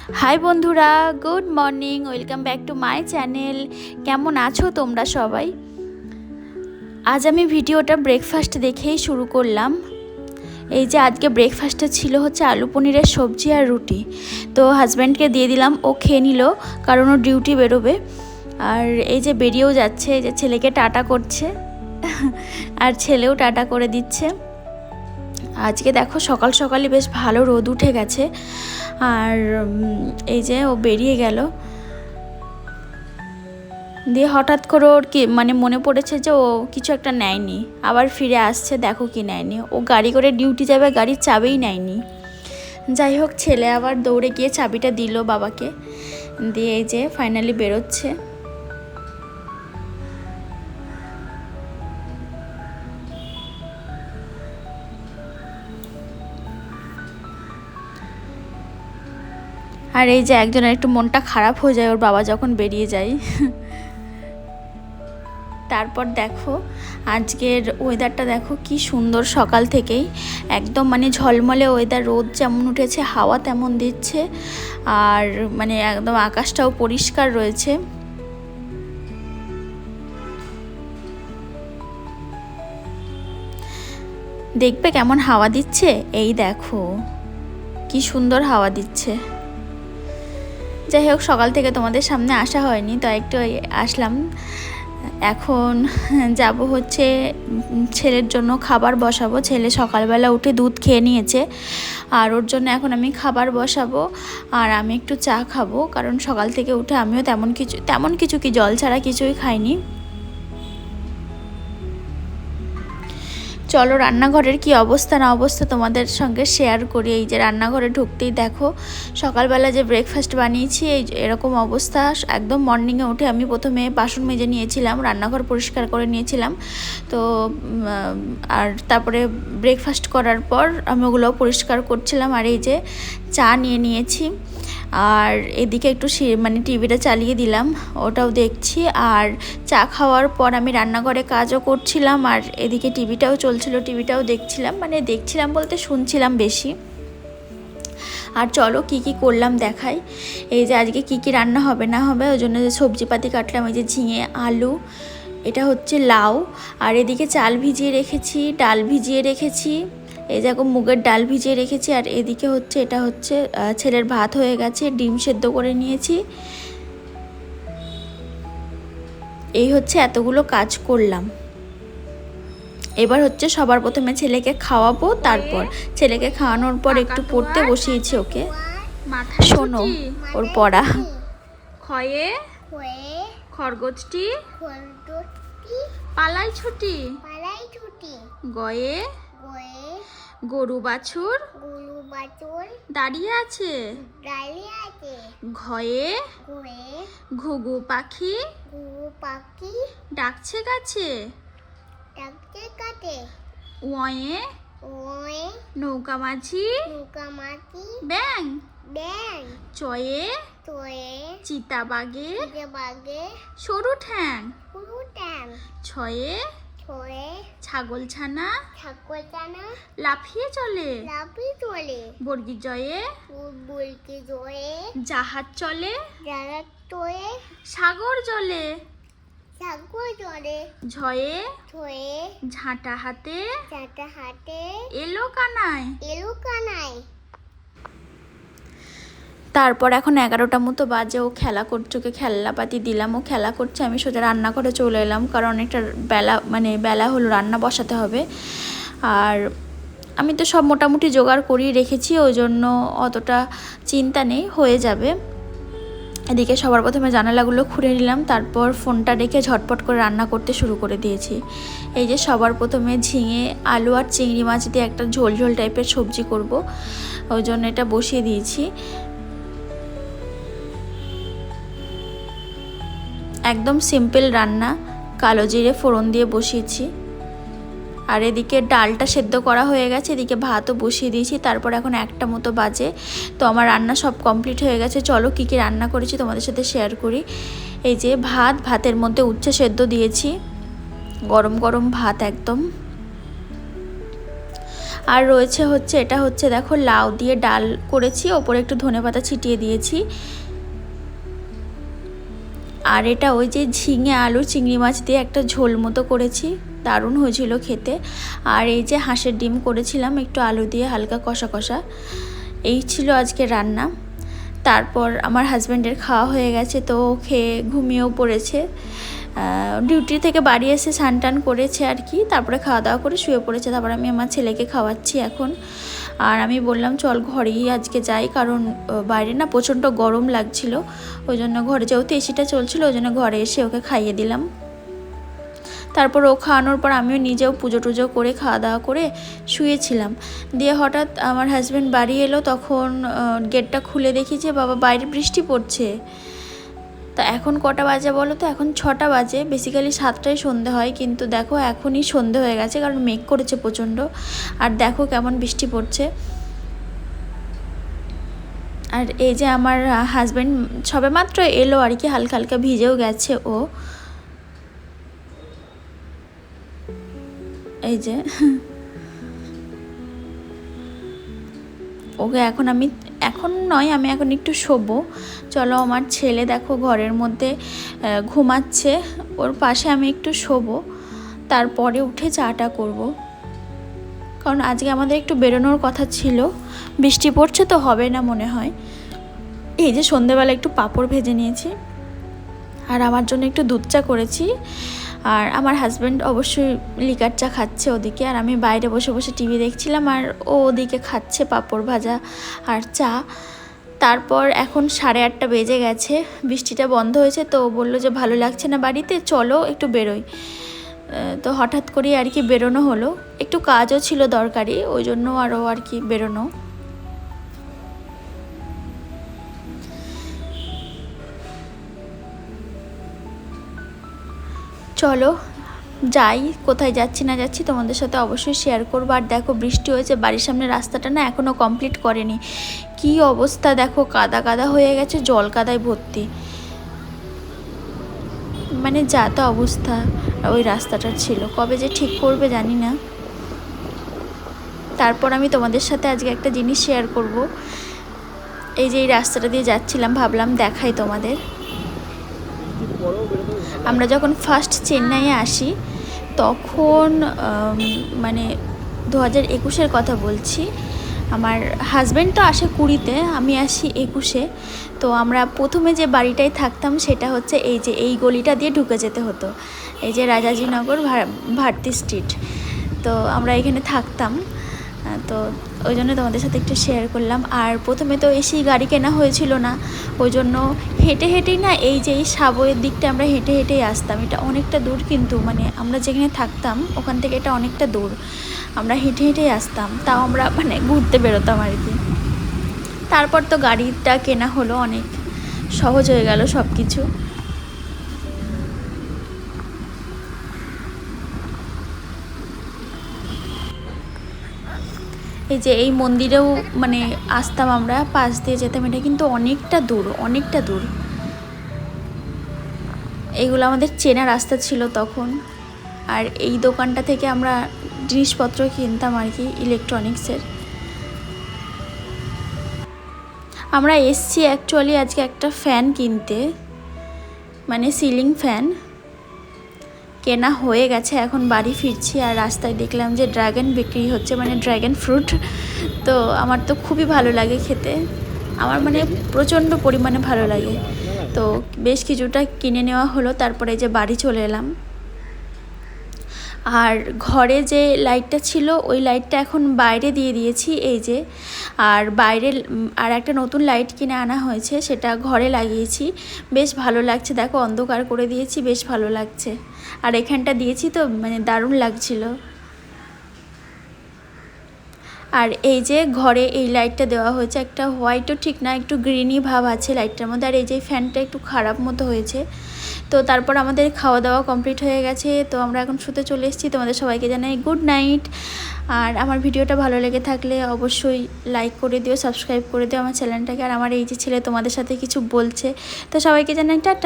High বন্ধুরা, good morning, welcome back to my channel. কেমন আছো তোমরা সবাই? আজ আমি ভিডিওটা ব্রেকফাস্ট দেখেই শুরু করলাম। এই যে আজকে ব্রেকফাস্টে ছিল হচ্ছে আলু পনিরের সবজি আর রুটি। তো হাজব্যান্ডকে দিয়ে দিলাম, ও খেয়ে নিল কারণ ও ডিউটি বেরোবে। আর এই যে বেরিয়েও যাচ্ছে, এই যে ছেলেকে টাটা করছে আর ছেলেও টাটা করে দিচ্ছে। আজকে দেখো সকাল সকালই বেশ ভালো রোদ উঠে গেছে। আর এই যে ও বেরিয়ে গেল, দিয়ে হঠাৎ করে ওর কি মনে পড়েছে যে ও কিছু একটা নেয়নি, আবার ফিরে আসছে, দেখো কি নেয়নি। ও গাড়ি করে ডিউটি যাবে, গাড়ির চাবিই নেয়নি। যাই হোক, ছেলে আবার দৌড়ে গিয়ে চাবিটা দিল বাবাকে, দিয়ে এই যে ফাইনালি বেরোচ্ছে। আর এই যে একজনের একটু মনটা খারাপ হয়ে যায় ওর বাবা যখন বেরিয়ে যায়। তারপর দেখো আজকের ওয়েদারটা দেখো কি সুন্দর, সকাল থেকেই একদম ঝলমলে ওয়েদার, রোদ যেমন উঠেছে হাওয়া তেমন দিচ্ছে, আর একদম আকাশটাও পরিষ্কার রয়েছে। দেখবে কেমন হাওয়া দিচ্ছে, এই দেখো কি সুন্দর হাওয়া দিচ্ছে। যাই হোক, সকাল থেকে তোমাদের সামনে আসা হয়নি, তো একটু আসলাম। এখন যাব হচ্ছে ছেলের জন্য খাবার বসাবো। ছেলে সকালবেলা উঠে দুধ খেয়ে নিয়েছে, আর ওর জন্য এখন আমি খাবার বসাবো। আর আমি একটু চা খাবো, কারণ সকাল থেকে উঠে আমিও তেমন কিছু কি জল ছাড়া কিছুই খাইনি। চলো রান্নাঘরের কি অবস্থা না অবস্থা তোমাদের সঙ্গে শেয়ার করি। এই যে রান্নাঘরে ঢুকতেই দেখো সকালবেলা যে ব্রেকফাস্ট বানিয়েছি, এই এরকম অবস্থা। একদম মর্নিংয়ে উঠে আমি প্রথমে বাসন মেজে নিয়েছিলাম, রান্নাঘর পরিষ্কার করে নিয়েছিলাম। তো আর তারপরে ব্রেকফাস্ট করার পর আমি ওগুলোও পরিষ্কার করছিলাম। আর এই যে চা নিয়ে নিয়েছি, আর এদিকে একটু টিভিটা চালিয়ে দিলাম, ওটাও দেখছি। আর চা খাওয়ার পর আমি রান্নাঘরে কাজও করছিলাম, আর এদিকে টিভিটাও চলছিল, টিভিটাও দেখছিলাম। দেখছিলাম বলতে শুনছিলাম বেশি। আর চলো কি কি করলাম দেখাই। এই যে আজকে কি কি রান্না হবে না হবে, ওই জন্য যে সবজিপাতি কাটলাম, এই যে ঝিঙে, আলু, এটা হচ্ছে লাউ, আর এদিকে চাল ভিজিয়ে রেখেছি, ডাল ভিজিয়ে রেখেছি, এই দেখো মুগের ডাল ভিজিয়ে রেখেছি। আর এদিকে হচ্ছে এটা হচ্ছে ছেলের ভাত হয়ে গেছে, ডিম সেদ্ধ করে নিয়েছি। এই হচ্ছে এতগুলো কাজ করলাম। এবার হচ্ছে সবার প্রথমে ছেলেকে খাওয়াবো, তারপর ছেলেকে খাওয়ানোর পর একটু পড়তে বসিয়েছি ওকে। শোনো ওর পড়া। খয়ে খরগোশটি পালাই ছুটি, গয়ে গরু বাছুর দাঁড়িয়ে আছে, ঘয়ে ঘুঘু পাখি ডাকছে গাছে, ওয়ে নৌকা মাঝি ব্যাং, চয়ে চিতাবাগে সরু ঠ্যাং, ছয়ে ছাগল ছানা লাফিয়ে চলে, বর্গি জয়ে জাহাজ চলে, সাগর জলে, ঝয়ে ঝাঁটা হাতে এলো কানায়। তারপর এখন 11টা মতো বাজে, ও খেলা করছে, ওকে খেলনাপাতি দিলাম, ও খেলা করছে। আমি সোজা রান্না করে চলে এলাম, কারণ অনেকটা বেলা হলো, রান্না বসাতে হবে। আর আমি তো সব মোটামুটি জোগাড় করিয়ে রেখেছি, ওই জন্য অতটা চিন্তা নেই, হয়ে যাবে। এদিকে সবার প্রথমে জানালাগুলো খুলে নিলাম, তারপর ফোনটা রেখে ঝটপট করে রান্না করতে শুরু করে দিয়েছি। এই যে সবার প্রথমে ঝিঙে, আলু আর চিংড়ি মাছ দিয়ে একটা ঝোল ঝোল টাইপের সবজি করব, ওই জন্য এটা বসিয়ে দিয়েছি। একদম সিম্পল রান্না, কালো জিরে ফোড়ন দিয়ে বসিয়েছি। আর এদিকে ডালটা সেদ্ধ করা হয়ে গেছে, এদিকে ভাতও বসিয়ে দিয়েছি। তারপর এখন 1টা মতো বাজে, তো আমার রান্না সব কমপ্লিট হয়ে গেছে। চলো কী কী রান্না করেছি তোমাদের সাথে শেয়ার করি। এই যে ভাতের মধ্যে উচ্ছে সেদ্ধ দিয়েছি, গরম গরম ভাত একদম। আর রয়েছে হচ্ছে এটা হচ্ছে দেখো লাউ দিয়ে ডাল করেছি, ওপরে একটু ধনেপাতা ছিটিয়ে দিয়েছি। আর এটা ওই যে ঝিঙে আলু চিংড়ি মাছ দিয়ে একটা ঝোল মতো করেছি, দারুণ হয়েছিল খেতে। আর এই যে হাঁসের ডিম করেছিলাম একটু আলু দিয়ে হালকা কষা কষা। এই ছিল আজকে রান্না। তারপর আমার হাজব্যান্ডের খাওয়া হয়ে গেছে, তো খেয়ে ঘুমিয়েও পড়েছে। ডিউটি থেকে বাড়ি এসে স্নান টান করেছে আর কি, তারপরে খাওয়া দাওয়া করে শুয়ে পড়েছে। তারপর আমি আমার ছেলেকে খাওয়াচ্ছি এখন। আর আমি বললাম চল ঘরেই আজকে যাই, কারণ বাইরে না প্রচণ্ড গরম লাগছিল, ওই জন্য ঘরে যেহেতু এসিটা চলছিল ওই জন্য ঘরে এসে ওকে খাইয়ে দিলাম। তারপর ও খাওয়ানোর পর আমিও নিজেও পুজো টুজো করে খাওয়া দাওয়া করে শুয়েছিলাম। দিয়ে হঠাৎ আমার হাজব্যান্ড বাড়ি এলো, তখন গেটটা খুলে দেখি যে বাবা বাইরে বৃষ্টি পড়ছে। তা এখন কটা বাজে বলো তো? এখন 6টা বাজে। বেসিক্যালি 7টায় সন্ধে হয়, কিন্তু দেখো এখনই সন্ধে হয়ে গেছে, কারণ মেঘ করেছে প্রচণ্ড। আর দেখো কেমন বৃষ্টি পড়ছে। আর এই যে আমার হাজব্যান্ড সবে মাত্র এলো আর কি, হালকা হালকা ভিজেও গেছে ও। এই যে ওকে এখন আমি এখন একটু শোবো। চলো, আমার ছেলে দেখো ঘরের মধ্যে ঘুমাচ্ছে, ওর পাশে আমি একটু শোবো, তারপরে উঠে চাটা করব। কারণ আজকে আমাদের একটু বেরোনোর কথা ছিল, বৃষ্টি পড়ছে তো হবে না মনে হয়। এই যে সন্ধেবেলা একটু পাঁপড় ভেজে নিয়েছি, আর আমার জন্য একটু দুধ চা করেছি। আর আমার হাজব্যান্ড অবশ্যই লিকার চা খাচ্ছে ওদিকে, আর আমি বাইরে বসে বসে টিভি দেখছিলাম, আর ও ওদিকে খাচ্ছে পাঁপড় ভাজা আর চা। তারপর এখন 8:30 বেজে গেছে, বৃষ্টিটা বন্ধ হয়েছে, তো ও বললো যে ভালো লাগছে না বাড়িতে, চলো একটু বেরোই। তো হঠাৎ করেই আর কি বেরোনো হলো, একটু কাজও ছিল দরকারি, ওই জন্য আরও আর কি বেরোনো। চলো যাই, কোথায় যাচ্ছি না যাচ্ছি তোমাদের সাথে অবশ্যই শেয়ার করবো। আর দেখো বৃষ্টি হয়েছে, বাড়ির সামনে রাস্তাটা না এখনও কমপ্লিট করেনি, কি অবস্থা দেখো, কাদা কাদা হয়ে গেছে, জল কাদায় ভর্তি, মানে যা তা অবস্থা ওই রাস্তাটার ছিল। কবে যে ঠিক করবে জানি না। তারপর আমি তোমাদের সাথে আজকে একটা জিনিস শেয়ার করব। এই যে এই রাস্তাটা দিয়ে যাচ্ছিলাম, ভাবলাম দেখাই তোমাদের। আমরা যখন ফার্স্ট চেন্নাইয়ে আসি তখন মানে 2021-এর কথা বলছি। আমার হাজব্যান্ড তো আসে 20-তে, আমি আসি 21-এ। তো আমরা প্রথমে যে বাড়িটায় থাকতাম সেটা হচ্ছে এই যে এই গলিটা দিয়ে ঢুকে যেতে হতো, এই যে রাজাজিনগর ভারতী স্ট্রিট। তো আমরা এখানে থাকতাম, তো ওই জন্য তোমাদের সাথে একটু শেয়ার করলাম। আর প্রথমে তো এসি গাড়ি কেনা হয়েছিল না, ওই জন্য হেঁটে হেঁটেই না এই যে এই সাবওয়ের দিকটা আমরা হেঁটে হেঁটেই আসতাম। এটা অনেকটা দূর, কিন্তু মানে আমরা যেখানে থাকতাম ওখান থেকে এটা অনেকটা দূর, আমরা হেঁটে হেঁটেই আসতাম, তাও আমরা মানে ঘুরতে বেরোতাম আর কি। তারপর তো গাড়িটা কেনা হলো, অনেক সহজ হয়ে গেল সব কিছু। এই যে এই মন্দিরেও মানে আসতাম আমরা, পাশ দিয়ে যেতাম, এটা কিন্তু অনেকটা দূর, অনেকটা দূর। এইগুলো আমাদের চেনা রাস্তা ছিল তখন। আর এই দোকানটা থেকে আমরা জিনিসপত্র কিনতাম আর কি, ইলেকট্রনিক্সের। আমরা এসছি অ্যাকচুয়ালি আজকে একটা ফ্যান কিনতে, মানে সিলিং ফ্যান কেনা হয়ে গেছে, এখন বাড়ি ফিরছি। আর রাস্তায় দেখলাম যে ড্রাগন বিক্রি হচ্ছে, মানে ড্রাগন ফ্রুট। তো আমার তো খুবই ভালো লাগে খেতে, আমার মানে প্রচণ্ড পরিমাণে ভালো লাগে। তো বেশ কিছুটা কিনে নেওয়া হলো, তারপরে যে বাড়ি চলে এলাম। আর ঘরে যে লাইটটা ছিল ওই লাইটটা এখন বাইরে দিয়ে দিয়েছি, এই যে। আর বাইরে আর একটা নতুন লাইট কিনে আনা হয়েছে, সেটা ঘরে লাগিয়েছি, বেশ ভালো লাগছে। দেখো অন্ধকার করে দিয়েছি, বেশ ভালো লাগছে। আর এখানটা দিয়েছি তো মানে দারুণ লাগছিল। আর এই যে ঘরে এই লাইটটা দেওয়া হয়েছে, একটা হোয়াইটও ঠিক না, একটু গ্রিনই ভাব আছে লাইটটার মধ্যে। আর এই যে ফ্যানটা একটু খারাপ মতো হয়েছে। তো তারপর আমাদের খাওয়া দাওয়া কমপ্লিট হয়ে গেছে, তো আমরা এখন শুতে চলে এসেছি। তোমাদের সবাইকে জানাই গুড নাইট। আর আমার ভিডিওটা ভালো লেগে থাকলে অবশ্যই লাইক করে দিও, সাবস্ক্রাইব করে দিও আমার চ্যানেলটাকে। আর আমার এই যে ছেলে তোমাদের সাথে কিছু বলছে, তো সবাইকে জানাই টাটা।